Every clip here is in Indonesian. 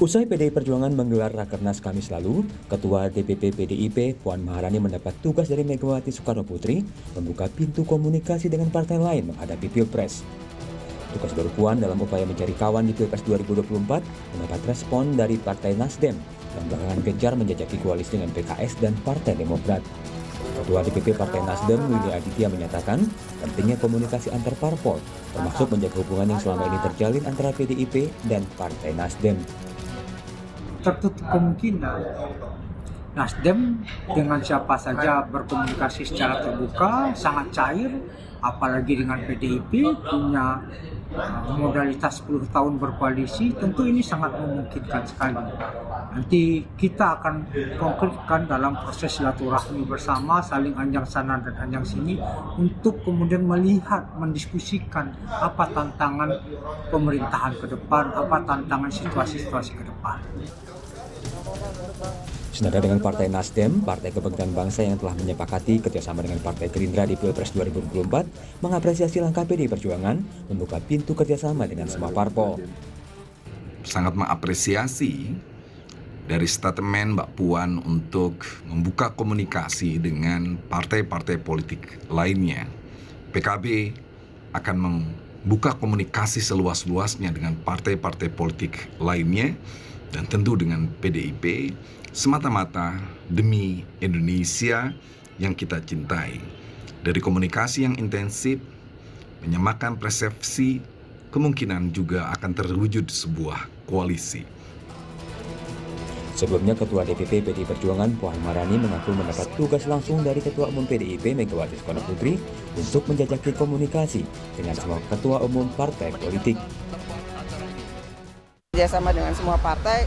Usai PDI Perjuangan menggelar Rakernas Kamis lalu, Ketua DPP PDIP Puan Maharani mendapat tugas dari Megawati Soekarno Putri membuka pintu komunikasi dengan partai lain menghadapi Pilpres. Tugas baru Puan dalam upaya mencari kawan di Pilpres 2024 mendapat respon dari Partai Nasdem yang belakangan gencar menjajaki koalisi dengan PKS dan Partai Demokrat. Ketua DPP Partai Nasdem Willy Aditya menyatakan pentingnya komunikasi antar parpol, termasuk menjaga hubungan yang selama ini terjalin antara PDIP dan Partai Nasdem. Tertutup kemungkinan Nasdem dengan siapa saja berkomunikasi secara terbuka, sangat cair, apalagi dengan PDIP punya modalitas 10 tahun berkoalisi, tentu ini sangat memungkinkan sekali. Nanti kita akan konkretkan dalam proses silaturahmi bersama, saling anjang sana dan anjang sini, untuk kemudian melihat, mendiskusikan apa tantangan pemerintahan ke depan, apa tantangan situasi-situasi ke depan. Senada dengan Partai Nasdem, Partai Kebangkitan Bangsa yang telah menyepakati kerjasama dengan Partai Gerindra di Pilpres 2024 mengapresiasi langkah PDI Perjuangan membuka pintu kerjasama dengan semua parpol. Sangat mengapresiasi dari statement Mbak Puan untuk membuka komunikasi dengan partai-partai politik lainnya. PKB akan membuka komunikasi seluas-luasnya dengan partai-partai politik lainnya dan tentu dengan PDIP, semata-mata demi Indonesia yang kita cintai. Dari komunikasi yang intensif, menyamakan persepsi, kemungkinan juga akan terwujud sebuah koalisi. Sebelumnya, Ketua DPP PDI Perjuangan Puan Maharani mengaku mendapat tugas langsung dari Ketua Umum PDIP Megawati Soekarno Putri untuk menjajaki komunikasi dengan semua ketua umum partai politik. Kerjasama dengan semua partai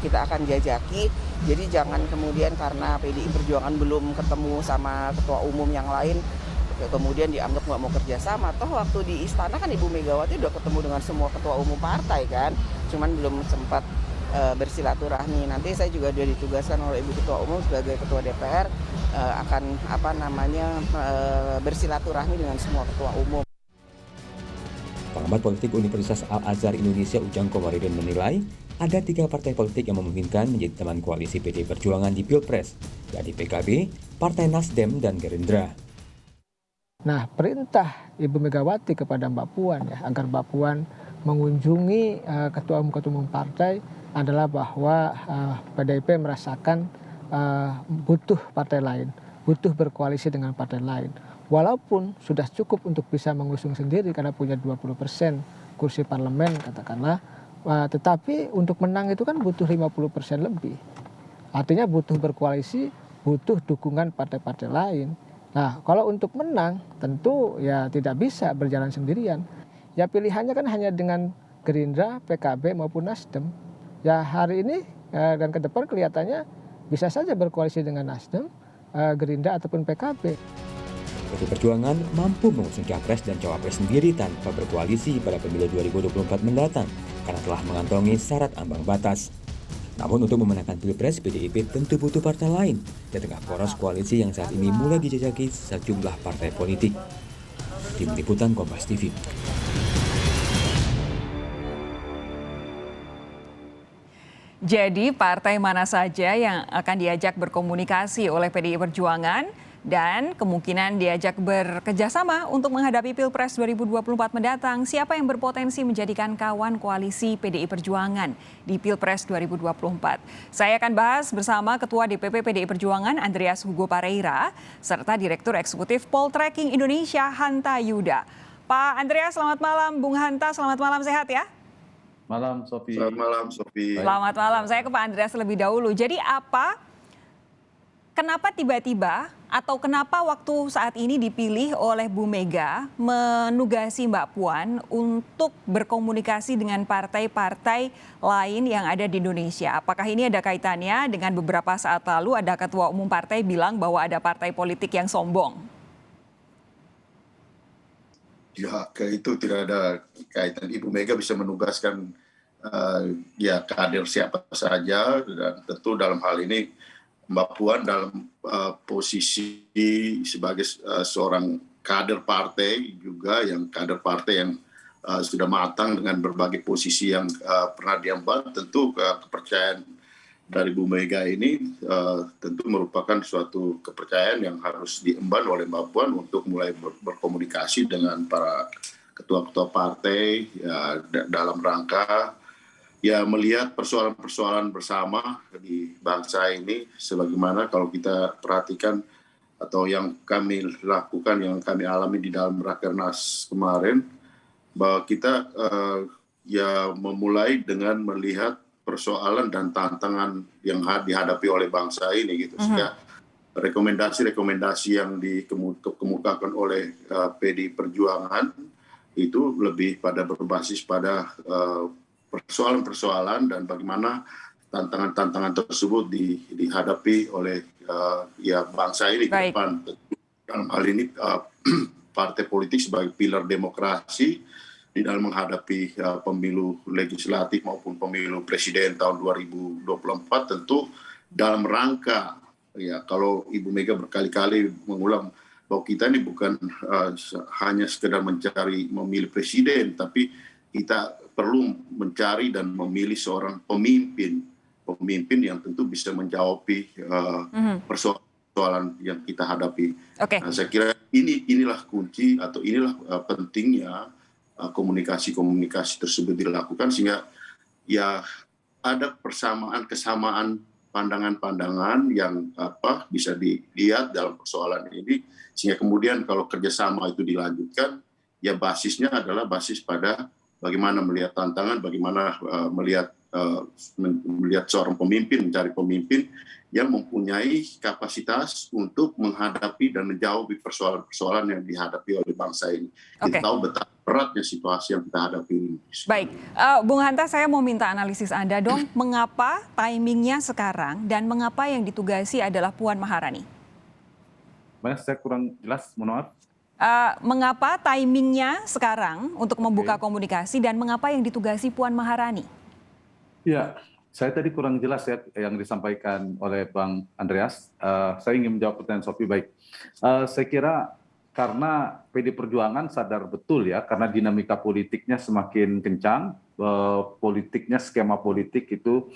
kita akan jajaki, jadi jangan kemudian karena PDI Perjuangan belum ketemu sama ketua umum yang lain, kemudian dianggap nggak mau kerjasama. Toh waktu di istana kan Ibu Megawati udah ketemu dengan semua ketua umum partai kan, cuman belum sempat bersilaturahmi. Nanti saya juga sudah ditugaskan oleh Ibu Ketua Umum sebagai Ketua DPR akan bersilaturahmi dengan semua ketua umum. Pengamat politik Universitas Al-Azhar Indonesia Ujang Komarudin menilai ada 3 partai politik yang memungkinkan menjadi teman koalisi PDI Perjuangan di Pilpres, yakni PKB, Partai Nasdem, dan Gerindra. Nah, perintah Ibu Megawati kepada Mbak Puan ya, agar Mbak Puan mengunjungi ketua umum partai adalah bahwa PDIP merasakan butuh partai lain, butuh berkoalisi dengan partai lain. Walaupun sudah cukup untuk bisa mengusung sendiri karena punya 20% kursi parlemen katakanlah, tetapi untuk menang itu kan butuh 50% lebih. Artinya butuh berkoalisi, butuh dukungan partai-partai lain. Nah, kalau untuk menang tentu ya tidak bisa berjalan sendirian. Ya pilihannya kan hanya dengan Gerindra, PKB maupun Nasdem. Ya hari ini dan ke depan kelihatannya bisa saja berkoalisi dengan Nasdem, Gerindra ataupun PKB. PDI Perjuangan mampu mengusung capres dan cawapres sendiri tanpa berkoalisi pada pemilu 2024 mendatang karena telah mengantongi syarat ambang batas. Namun untuk memenangkan Pilpres, PDIP tentu butuh partai lain di tengah poros koalisi yang saat ini mulai dijajaki sejumlah partai politik. Tim Liputan Kompas TV. Jadi partai mana saja yang akan diajak berkomunikasi oleh PDI Perjuangan dan kemungkinan diajak bekerjasama untuk menghadapi Pilpres 2024 mendatang, siapa yang berpotensi menjadikan kawan koalisi PDI Perjuangan di Pilpres 2024. Saya akan bahas bersama Ketua DPP PDI Perjuangan Andreas Hugo Pareira serta Direktur Eksekutif Poltreking Indonesia Hanta Yuda. Pak Andreas, selamat malam. Bung Hanta, selamat malam, sehat ya? Malam, Sofi. Selamat malam, Sofi. Selamat malam. Saya ke Pak Andreas lebih dahulu. Jadi kenapa tiba-tiba atau kenapa waktu saat ini dipilih oleh Bu Mega menugasi Mbak Puan untuk berkomunikasi dengan partai-partai lain yang ada di Indonesia? Apakah ini ada kaitannya dengan beberapa saat lalu ada ketua umum partai bilang bahwa ada partai politik yang sombong? Ya, itu tidak ada kaitan. Ibu Mega bisa menugaskan kader siapa saja, dan tentu dalam hal ini Mbak Puan dalam posisi sebagai seorang kader partai juga, yang kader partai yang sudah matang dengan berbagai posisi yang pernah diemban. Tentu kepercayaan dari Bu Mega ini tentu merupakan suatu kepercayaan yang harus diemban oleh Mbak Puan untuk mulai berkomunikasi dengan para ketua-ketua partai ya, dalam rangka ya melihat persoalan-persoalan bersama di bangsa ini, sebagaimana kalau kita perhatikan atau yang kami lakukan, yang kami alami di dalam Rakernas kemarin, bahwa kita ya memulai dengan melihat persoalan dan tantangan yang dihadapi oleh bangsa ini gitu. Sehingga rekomendasi-rekomendasi yang dikemukakan oleh PDI Perjuangan itu lebih pada berbasis pada persoalan-persoalan dan bagaimana tantangan-tantangan tersebut dihadapi oleh ya bangsa ini ke depan. Dalam hal ini partai politik sebagai pilar demokrasi di dalam menghadapi pemilu legislatif maupun pemilu presiden tahun 2024, tentu dalam rangka ya, kalau Ibu Mega berkali-kali mengulang bahwa kita ini bukan hanya sekedar memilih presiden, tapi kita perlu mencari dan memilih seorang pemimpin yang tentu bisa menjawab persoalan yang kita hadapi. Nah, saya kira inilah kunci atau inilah pentingnya komunikasi tersebut dilakukan, sehingga ya ada kesamaan pandangan-pandangan yang bisa dilihat dalam persoalan ini, sehingga kemudian kalau kerjasama itu dilanjutkan, ya basisnya adalah basis pada bagaimana melihat tantangan, bagaimana melihat seorang pemimpin, mencari pemimpin yang mempunyai kapasitas untuk menghadapi dan menjawab persoalan-persoalan yang dihadapi oleh bangsa ini. Kita tahu betapa beratnya situasi yang kita hadapi ini. Baik, Bung Hanta, saya mau minta analisis Anda dong, mengapa timingnya sekarang dan mengapa yang ditugasi adalah Puan Maharani? Saya kurang jelas, mohon maaf. Mengapa timingnya sekarang untuk membuka komunikasi dan mengapa yang ditugasi Puan Maharani? Ya, saya tadi kurang jelas ya yang disampaikan oleh Bang Andreas. Saya ingin menjawab pertanyaan Sophie. Baik, saya kira karena PD Perjuangan sadar betul ya, karena dinamika politiknya semakin kencang, politiknya, skema politik itu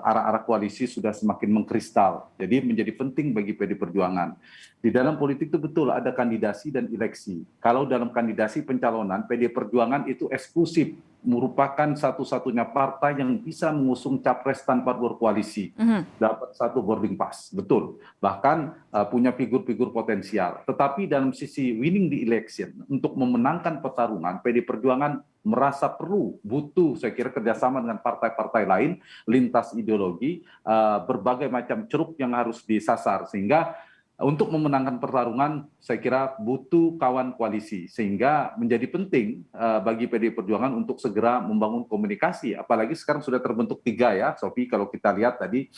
arah-arah koalisi sudah semakin mengkristal. Jadi menjadi penting bagi PD Perjuangan. Di dalam politik itu betul ada kandidasi dan eleksi. Kalau dalam kandidasi pencalonan, PD Perjuangan itu eksklusif, merupakan satu-satunya partai yang bisa mengusung capres tanpa berkoalisi, dapat satu boarding pass, betul. Bahkan punya figur-figur potensial. Tetapi dalam sisi winning the election, untuk memenangkan pertarungan, PD Perjuangan merasa butuh, saya kira kerjasama dengan partai-partai lain, lintas ideologi, berbagai macam ceruk yang harus disasar, sehingga untuk memenangkan pertarungan, saya kira butuh kawan koalisi, sehingga menjadi penting bagi PDI Perjuangan untuk segera membangun komunikasi. Apalagi sekarang sudah terbentuk 3 ya, Sophie, kalau kita lihat tadi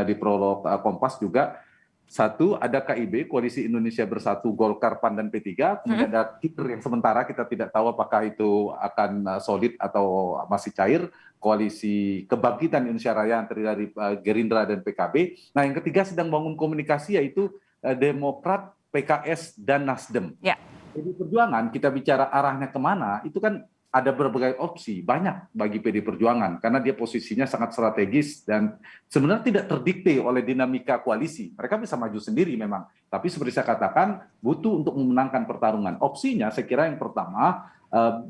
di prolog Kompas juga. 1, ada KIB, Koalisi Indonesia Bersatu, Golkar, PAN, dan P3. Kemudian ada kiper yang sementara, kita tidak tahu apakah itu akan solid atau masih cair. Koalisi Kebangkitan Indonesia Raya yang terdiri dari Gerindra dan PKB. Nah, yang ketiga sedang bangun komunikasi, yaitu Demokrat, PKS, dan Nasdem. PD Perjuangan, kita bicara arahnya kemana, itu kan ada berbagai opsi, banyak bagi PD Perjuangan, karena dia posisinya sangat strategis dan sebenarnya tidak terdikte oleh dinamika koalisi. Mereka bisa maju sendiri memang, tapi seperti saya katakan, butuh untuk memenangkan pertarungan. Opsinya saya kira yang pertama,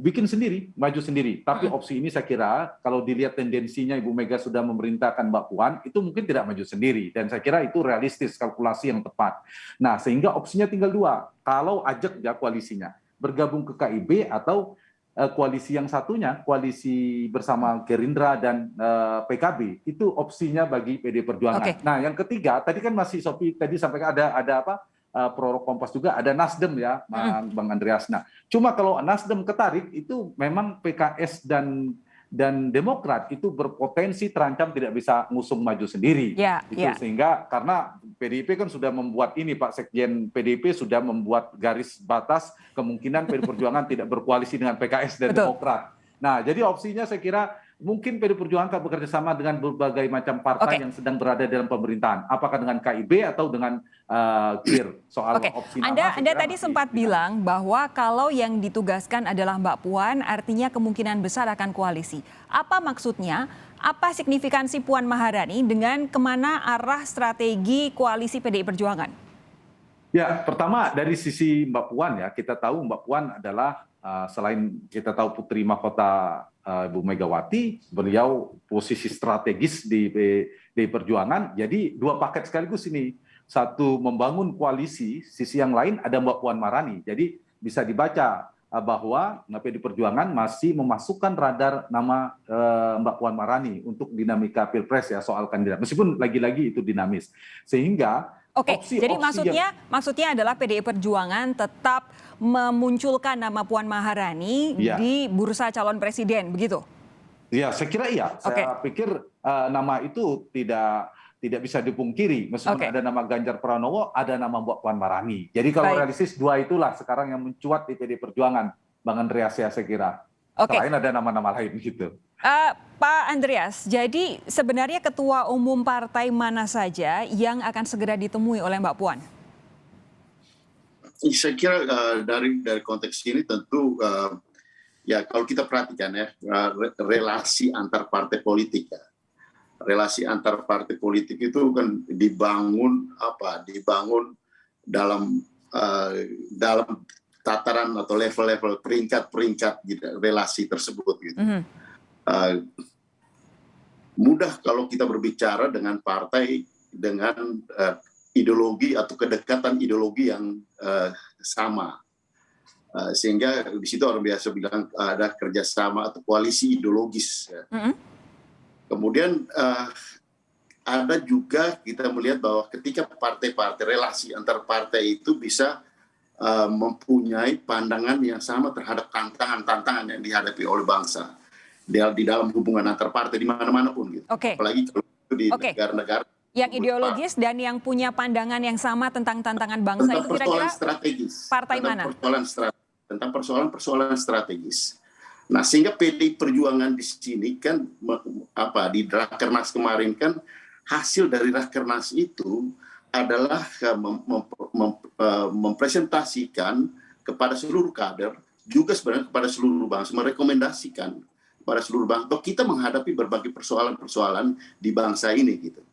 bikin sendiri, maju sendiri. Tapi opsi ini saya kira kalau dilihat tendensinya Ibu Mega sudah memerintahkan Mbak Puan, itu mungkin tidak maju sendiri. Dan saya kira itu realistis, kalkulasi yang tepat. Nah, sehingga opsinya tinggal 2. Kalau ajak ya koalisinya, bergabung ke KIB atau koalisi yang satunya, koalisi bersama Gerindra dan PKB, itu opsinya bagi PD Perjuangan. Nah, yang ketiga, tadi kan masih Sophie tadi sampaikan ada apa? Prolog Kompas juga ada Nasdem ya, Bang Andreas. Nah, cuma kalau Nasdem ketarik itu memang PKS dan Demokrat itu berpotensi terancam tidak bisa ngusung maju sendiri. Sehingga karena PDIP kan sudah membuat ini, Pak Sekjen PDIP sudah membuat garis batas kemungkinan PD Perjuangan tidak berkoalisi dengan PKS dan Demokrat. Nah, jadi opsinya saya kira mungkin PD Perjuangan akan bekerja sama dengan berbagai macam partai yang sedang berada dalam pemerintahan. Apakah dengan KIB atau dengan KIR soal opsi nama. Anda tadi sempat bilang bahwa kalau yang ditugaskan adalah Mbak Puan, artinya kemungkinan besar akan koalisi. Apa maksudnya? Apa signifikansi Puan Maharani dengan kemana arah strategi koalisi PDI Perjuangan? Ya, pertama dari sisi Mbak Puan ya, kita tahu Mbak Puan adalah selain kita tahu putri mahkota Ibu Megawati, beliau posisi strategis di PDI Perjuangan. Jadi dua paket sekaligus ini. Satu membangun koalisi, sisi yang lain ada Mbak Puan Maharani. Jadi bisa dibaca bahwa PDI Perjuangan masih memasukkan radar nama Mbak Puan Maharani untuk dinamika Pilpres ya soal kandidat. Meskipun lagi-lagi itu dinamis. Sehingga jadi maksudnya adalah PDI Perjuangan tetap memunculkan nama Puan Maharani di bursa calon presiden, begitu? Iya, saya kira iya. Saya pikir nama itu tidak bisa dipungkiri. Meskipun ada nama Ganjar Pranowo, ada nama Mbak Puan Maharani. Jadi kalau realistis dua itulah sekarang yang mencuat di PDI Perjuangan, Bang Andreas ya saya kira. Selain ada nama-nama lain gitu. Pak Andreas, jadi sebenarnya ketua umum partai mana saja yang akan segera ditemui oleh Mbak Puan? Saya kira dari konteks ini tentu ya kalau kita perhatikan ya relasi antar partai politik ya. Relasi antar partai politik itu kan dibangun dalam tataran atau level-level peringkat gitu, relasi tersebut gitu. Mudah kalau kita berbicara dengan partai dengan ideologi atau kedekatan ideologi yang sama, sehingga di situ orang biasa bilang ada kerjasama atau koalisi ideologis. Kemudian ada juga kita melihat bahwa ketika partai-partai relasi antar partai itu bisa mempunyai pandangan yang sama terhadap tantangan-tantangan yang dihadapi oleh bangsa di dalam hubungan antar partai di mana-mana pun gitu. Apalagi kalau itu di negara-negara yang ideologis dan yang punya pandangan yang sama tentang tantangan bangsa itu kira-kira partai mana? Tentang persoalan-persoalan strategis. Nah, sehingga PDI Perjuangan di sini kan di Rakernas kemarin kan hasil dari Rakernas itu adalah mempresentasikan kepada seluruh kader, juga sebenarnya kepada seluruh bangsa, merekomendasikan kepada seluruh bangsa bahwa kita menghadapi berbagai persoalan-persoalan di bangsa ini gitu.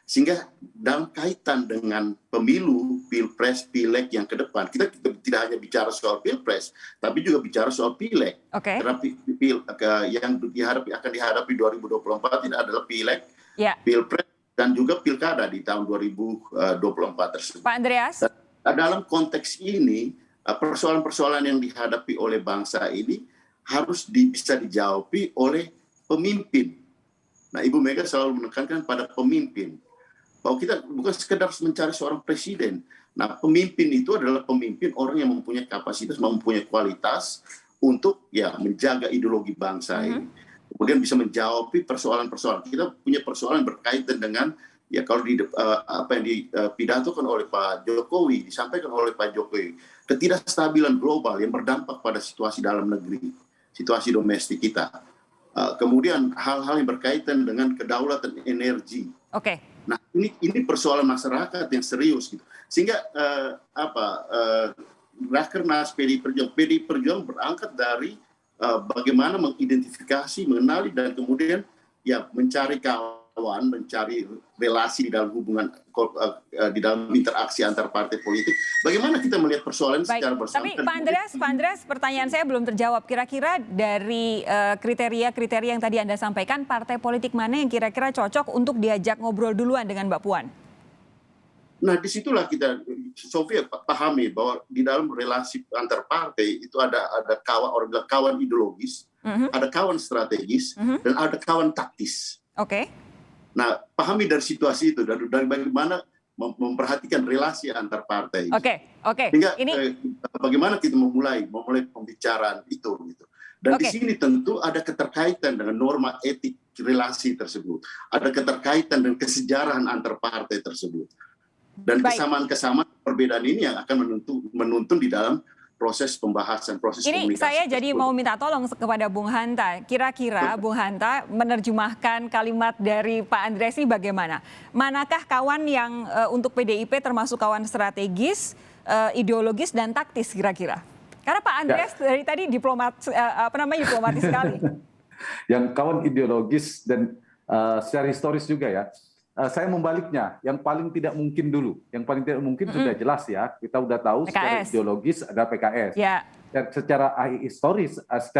Sehingga dalam kaitan dengan pemilu, pilpres, pileg yang ke depan, kita tidak hanya bicara soal pilpres, tapi juga bicara soal pileg. Karena yang akan dihadapi 2024 ini adalah pileg, pilpres, dan juga pilkada di tahun 2024 tersebut. Pak Andreas? Dalam konteks ini, persoalan-persoalan yang dihadapi oleh bangsa ini harus bisa dijawab oleh pemimpin. Nah, Ibu Mega selalu menekankan pada pemimpin. Bahwa kita bukan sekedar mencari seorang presiden. Nah, pemimpin itu adalah pemimpin orang yang mempunyai kapasitas, mempunyai kualitas untuk menjaga ideologi bangsa ini. Kemudian bisa menjawab persoalan-persoalan. Kita punya persoalan berkaitan dengan kalau apa yang dipidatokan oleh Pak Jokowi, disampaikan oleh Pak Jokowi, ketidakstabilan global yang berdampak pada situasi dalam negeri, situasi domestik kita. Kemudian hal-hal yang berkaitan dengan kedaulatan energi. Nah, ini persoalan masyarakat yang serius gitu. Sehingga Rakernas PDI Perjuangan berangkat dari bagaimana mengidentifikasi, mengenali dan kemudian mencari kawan, mencari relasi di dalam hubungan di dalam interaksi antar partai politik. Bagaimana kita melihat persoalan secara bersama. Tapi Pak Andreas, pertanyaan saya belum terjawab. Kira-kira dari kriteria yang tadi Anda sampaikan, partai politik mana yang kira-kira cocok untuk diajak ngobrol duluan dengan Mbak Puan? Nah, disitulah kita, Sofia, pahami bahwa di dalam relasi antar partai itu ada kawan ideologis, ada kawan strategis, dan ada kawan taktis. Nah, pahami dari situasi itu, dari bagaimana memperhatikan relasi antar partai. Sehingga bagaimana kita memulai pembicaraan itu gitu. Dan di sini tentu ada keterkaitan dengan norma etik relasi tersebut. Ada keterkaitan dengan kesejarahan antar partai tersebut. Dan kesamaan-kesamaan perbedaan ini yang akan menuntun di dalam proses pembahasan, proses Ini komunikasi. saya jadi tersebut. mau minta tolong kepada Bung Hanta. Kira-kira Bung Hanta menerjemahkan kalimat dari Pak Andreas ini bagaimana? Manakah kawan yang untuk PDIP termasuk kawan strategis, ideologis dan taktis kira-kira? Karena Pak Andreas dari tadi diplomatis sekali. Yang kawan ideologis dan secara historis juga ya. Saya membaliknya, yang paling tidak mungkin dulu. Yang paling tidak mungkin sudah jelas ya. Kita udah tahu PKS. secara ideologis ada PKS. Ya. Dan secara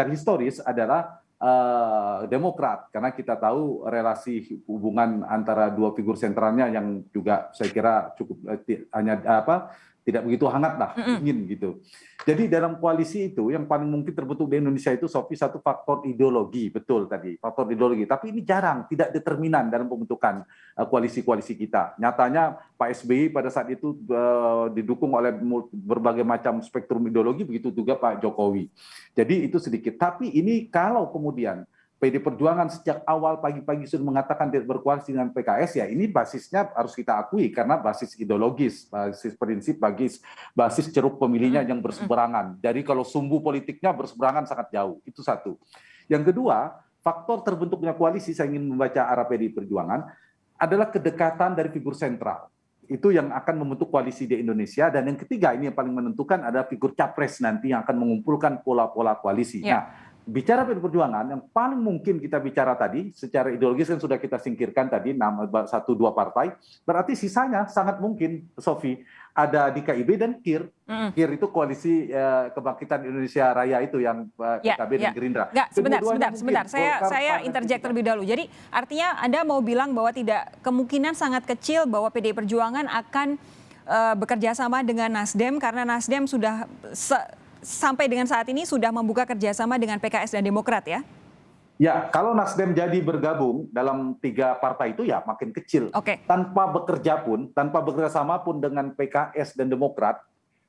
historis adalah Demokrat, karena kita tahu relasi hubungan antara dua figur sentralnya yang juga saya kira cukup tidak begitu hangat lah, dingin gitu. Jadi dalam koalisi itu yang paling mungkin terbentuk di Indonesia itu, Sophie, satu faktor ideologi, betul tadi, faktor ideologi. Tapi ini jarang, tidak determinan dalam pembentukan koalisi-koalisi kita. Nyatanya Pak SBY pada saat itu didukung oleh berbagai macam spektrum ideologi, begitu juga Pak Jokowi. Jadi itu sedikit. Tapi ini kalau kemudian PD Perjuangan sejak awal pagi-pagi sudah mengatakan tidak berkoalisi dengan PKS, ya ini basisnya harus kita akui karena basis ideologis, basis prinsip, basis ceruk pemilihnya yang berseberangan. Jadi kalau sumbu politiknya berseberangan sangat jauh, itu satu. Yang kedua, faktor terbentuknya koalisi, saya ingin membaca arah PD Perjuangan, adalah kedekatan dari figur sentral. Itu yang akan membentuk koalisi di Indonesia. Dan yang ketiga, ini yang paling menentukan adalah figur capres nanti yang akan mengumpulkan pola-pola koalisi. Ya. Nah, bicara PD Perjuangan, yang paling mungkin kita bicara tadi, secara ideologis kan sudah kita singkirkan tadi, 1-2 partai, berarti sisanya sangat mungkin, Sophie, ada di KIB dan KIR. KIR itu koalisi Kebangkitan Indonesia Raya itu yang PKB dan Gerindra. Enggak, sebentar. Saya interject terlebih dahulu. Jadi artinya Anda mau bilang bahwa kemungkinan sangat kecil bahwa PDI Perjuangan akan bekerja sama dengan Nasdem karena Nasdem sudah sampai dengan saat ini sudah membuka kerjasama dengan PKS dan Demokrat ya? Ya, kalau Nasdem jadi bergabung dalam 3 partai itu ya makin kecil. Oke. Tanpa bekerja sama pun dengan PKS dan Demokrat,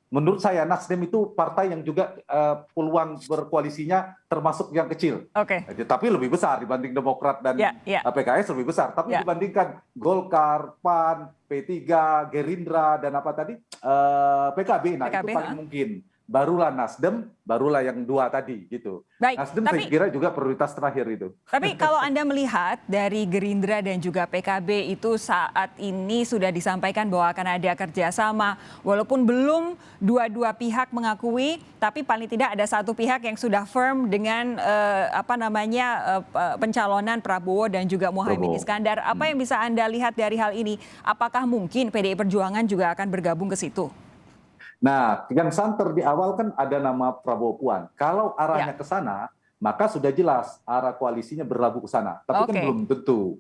menurut saya Nasdem itu partai yang juga peluang berkoalisinya termasuk yang kecil. Oke. Tapi lebih besar dibanding Demokrat dan PKS lebih besar. Tapi dibandingkan Golkar, PAN, P3, Gerindra dan apa tadi PKB, nah itu paling mungkin. Barulah Nasdem, barulah yang 2 tadi gitu. Baik, Nasdem saya kira juga prioritas terakhir itu. Tapi kalau Anda melihat dari Gerindra dan juga PKB itu saat ini sudah disampaikan bahwa akan ada kerjasama, walaupun belum dua-dua pihak mengakui, tapi paling tidak ada satu pihak yang sudah firm dengan pencalonan Prabowo dan juga Muhaimin Iskandar. Apa yang bisa Anda lihat dari hal ini? Apakah mungkin PDI Perjuangan juga akan bergabung ke situ? Nah, yang santer di awal kan ada nama Prabowo Puan. Kalau arahnya ke sana, maka sudah jelas arah koalisinya berlabuh ke sana. Tapi kan belum tentu.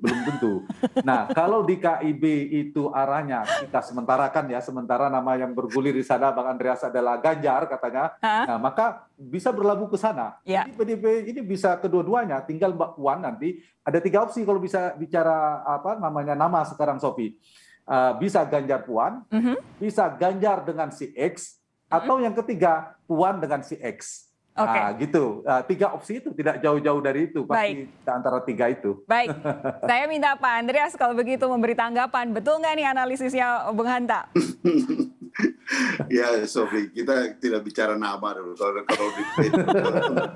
Nah, kalau di KIB itu arahnya kita sementara nama yang bergulir di sana Bang Andreas adalah Ganjar katanya. Nah, maka bisa berlabuh ke sana. Jadi PDIP ini bisa kedua-duanya. Tinggal Mbak Puan nanti ada 3 opsi kalau bisa bicara nama sekarang, Sophie. Bisa Ganjar Puan, bisa Ganjar dengan si X, atau yang ketiga Puan dengan si X. Nah, gitu. 3 opsi itu tidak jauh-jauh dari itu, pasti antara 3 itu. Baik, saya minta Pak Andreas kalau begitu memberi tanggapan. Betul nggak nih analisisnya Bung Hanta? Ya, Sophie, kita tidak bicara nama dulu. Kalau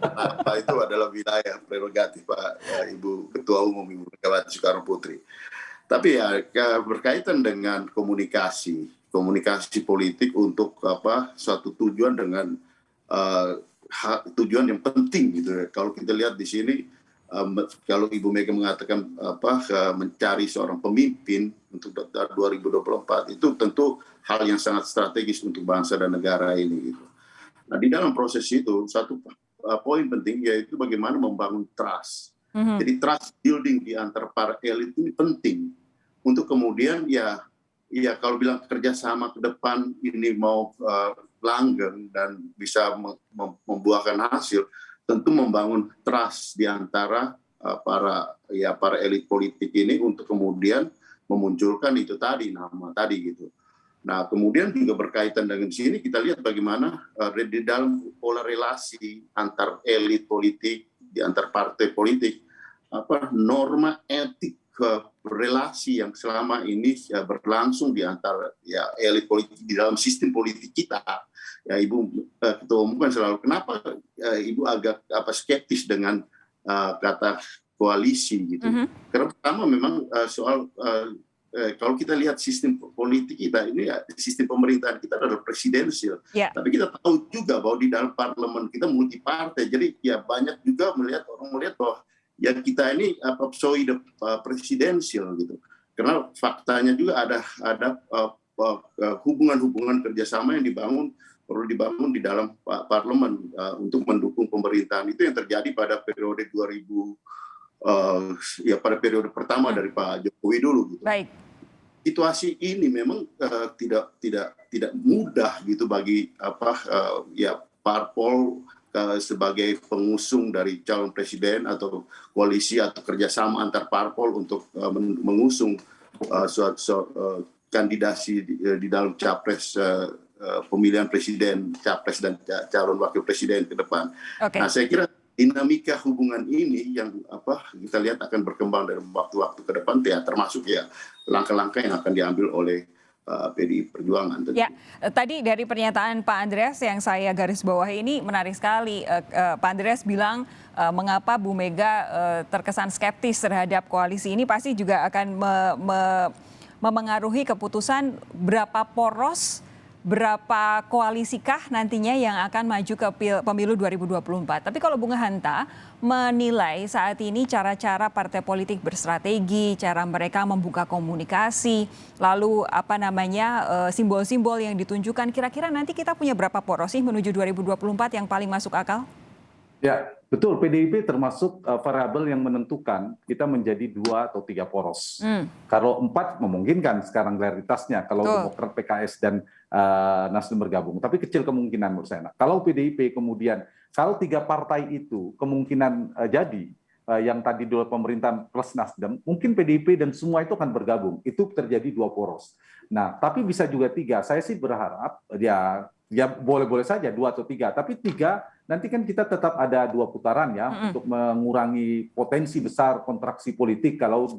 nama itu adalah wilayah prerogatif Pak Ibu Ketua Umum Ibu Megawati Soekarno Putri. Tapi ya berkaitan dengan komunikasi politik untuk suatu tujuan dengan tujuan yang penting gitu. Kalau kita lihat di sini, kalau Ibu Mega mengatakan mencari seorang pemimpin untuk 2024 itu tentu hal yang sangat strategis untuk bangsa dan negara ini gitu. Nah, di dalam proses itu satu poin penting yaitu bagaimana membangun trust. Jadi trust building di antara para elit ini penting untuk kemudian ya kalau bilang kerjasama ke depan ini mau langgeng dan bisa membuahkan hasil, tentu membangun trust di antara para elit politik ini untuk kemudian memunculkan itu tadi nama tadi gitu. Nah, kemudian juga berkaitan dengan sini kita lihat bagaimana di dalam pola relasi antar elit politik di antar partai politik norma etik relasi yang selama ini berlangsung di antara elit politik di dalam sistem politik kita. Ya, Ibu Ketua Umum kan selalu, kenapa Ibu agak skeptis dengan kata koalisi gitu? Karena pertama memang soal kalau kita lihat sistem politik kita ini, sistem pemerintahan kita adalah presidensial. Tapi kita tahu juga bahwa di dalam parlemen kita multi partai. Jadi ya banyak juga orang melihat bahwa ya kita ini pseudo presidensial gitu. Karena faktanya juga ada hubungan-hubungan kerjasama yang perlu dibangun di dalam parlemen untuk mendukung pemerintahan. Itu yang terjadi pada periode 2000 pada periode pertama dari Pak Jokowi dulu gitu. Baik. Situasi ini memang tidak mudah gitu bagi parpol sebagai pengusung dari calon presiden atau koalisi atau kerjasama antar parpol untuk mengusung kandidasi di dalam capres pemilihan presiden, capres dan calon wakil presiden ke depan. Nah, saya kira dinamika hubungan ini yang kita lihat akan berkembang dalam waktu-waktu ke depan, ya termasuk ya langkah-langkah yang akan diambil oleh PDI Perjuangan. Ya, tadi dari pernyataan Pak Andreas yang saya garis bawahi ini menarik sekali. Pak Andreas bilang mengapa Bu Mega terkesan skeptis terhadap koalisi ini pasti juga akan memengaruhi keputusan berapa poros, berapa koalisikah nantinya yang akan maju ke pemilu 2024. Tapi kalau Bung Hanta menilai saat ini cara-cara partai politik berstrategi, cara mereka membuka komunikasi, lalu simbol-simbol yang ditunjukkan, kira-kira nanti kita punya berapa poros sih menuju 2024 yang paling masuk akal? Ya, betul. PDIP termasuk variabel yang menentukan kita menjadi 2 atau 3 poros. Kalau 4 memungkinkan sekarang realitasnya kalau Demokrat, PKS dan Nasdem bergabung. Tapi kecil kemungkinan menurut saya. Nah, kalau PDIP kemudian, kalau 3 partai itu kemungkinan jadi yang tadi dua pemerintahan plus Nasdem, mungkin PDIP dan semua itu akan bergabung. Itu terjadi 2 poros. Nah, tapi bisa juga 3. Saya sih berharap ya boleh-boleh saja 2 atau 3. Tapi 3 nanti kan kita tetap ada 2 putaran ya untuk mengurangi potensi besar kontraksi politik kalau 2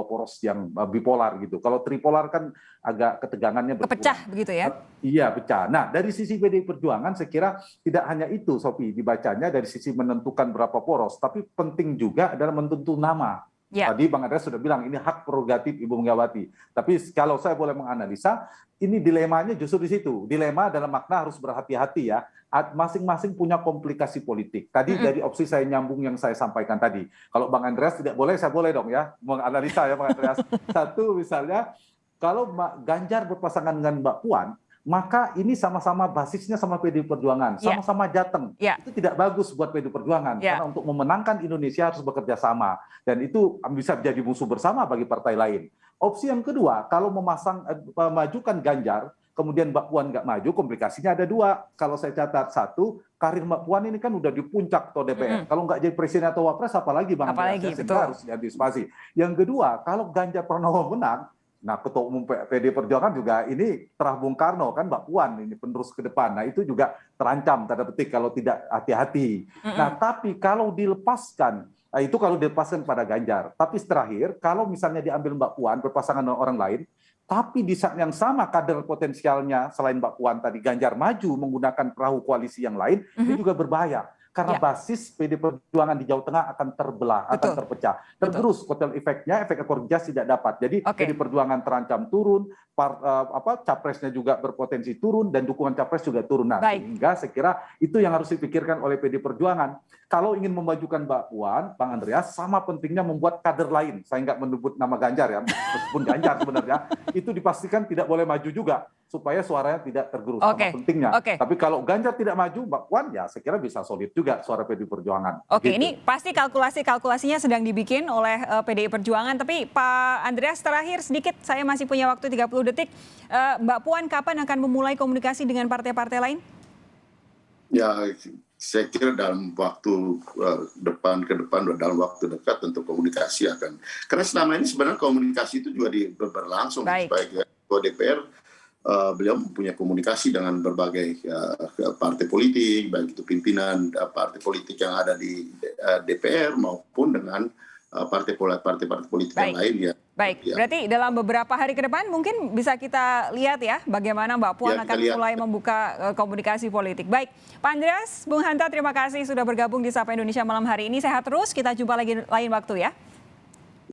poros yang bipolar gitu. Kalau tripolar kan agak ketegangannya berkurang. Kepecah begitu ya? Iya, pecah. Nah, dari sisi PDI Perjuangan saya kira tidak hanya itu, Sophie, dibacanya dari sisi menentukan berapa poros, tapi penting juga adalah menentukan nama. Tadi Bang Andreas sudah bilang ini hak prerogatif Ibu Megawati. Tapi kalau saya boleh menganalisa, ini dilemanya justru di situ. Dilema dalam makna harus berhati-hati ya. Masing-masing punya komplikasi politik. Tadi dari opsi saya nyambung yang saya sampaikan tadi. Kalau Bang Andreas tidak boleh, saya boleh dong ya menganalisa ya Bang Andreas. Satu misalnya, kalau Ganjar berpasangan dengan Mbak Puan, maka ini sama-sama basisnya sama PDI Perjuangan, sama-sama Jateng. Itu tidak bagus buat PDI Perjuangan, karena untuk memenangkan Indonesia harus bekerja sama. Dan itu bisa menjadi musuh bersama bagi partai lain. Opsi yang kedua, kalau memajukan Ganjar, kemudian Mbak Puan nggak maju, komplikasinya ada 2. Kalau saya catat, 1, karir Mbak Puan ini kan udah di puncak atau DPR. Kalau nggak jadi presiden atau wapres, apalagi Bang Andreas, harus diantisipasi. Yang kedua, kalau Ganjar Pranowo menang, nah, Ketua Umum PDI Perjuangan juga ini terah Bung Karno kan Mbak Puan ini penerus ke depan. Nah, itu juga terancam tanda petik kalau tidak hati-hati. Nah, tapi kalau dilepaskan, itu kalau dilepaskan pada Ganjar. Tapi terakhir, kalau misalnya diambil Mbak Puan berpasangan dengan orang lain, tapi di saat yang sama kader potensialnya selain Mbak Puan tadi Ganjar maju menggunakan perahu koalisi yang lain, ini juga berbahaya. Karena basis PDI Perjuangan di Jawa Tengah akan terbelah, akan terpecah. Tergerus kotel efeknya, efek ekor jas tidak dapat. Jadi PDI Perjuangan terancam turun, capresnya juga berpotensi turun, dan dukungan capres juga turun. Nah, sehingga saya kira itu yang harus dipikirkan oleh PDI Perjuangan. Kalau ingin memajukan Mbak Puan, Bang Andreas, sama pentingnya membuat kader lain. Saya nggak menyebut nama Ganjar ya, meskipun Ganjar sebenarnya, itu dipastikan tidak boleh maju juga, supaya suaranya tidak tergerus. Sama pentingnya. Tapi kalau Ganjar tidak maju, Mbak Puan ya saya kira bisa solid juga suara PDI Perjuangan. Gitu. Ini pasti kalkulasinya sedang dibikin oleh PDI Perjuangan. Tapi Pak Andreas, terakhir sedikit, saya masih punya waktu 30 detik. Mbak Puan kapan akan memulai komunikasi dengan partai-partai lain? Ya, saya kira dalam waktu dalam waktu dekat tentu komunikasi akan. Karena selama ini sebenarnya komunikasi itu juga berlangsung sebagai Ketua DPR. Beliau mempunyai komunikasi dengan berbagai partai politik, baik itu pimpinan partai politik yang ada di DPR maupun dengan partai politik yang lain ya. Baik, berarti dalam beberapa hari ke depan mungkin bisa kita lihat ya bagaimana Mbak Puan akan mulai membuka komunikasi politik. Baik, Pak Andreas, Bung Hanta, terima kasih sudah bergabung di Sapa Indonesia malam hari ini. Sehat terus, kita jumpa lagi lain waktu ya.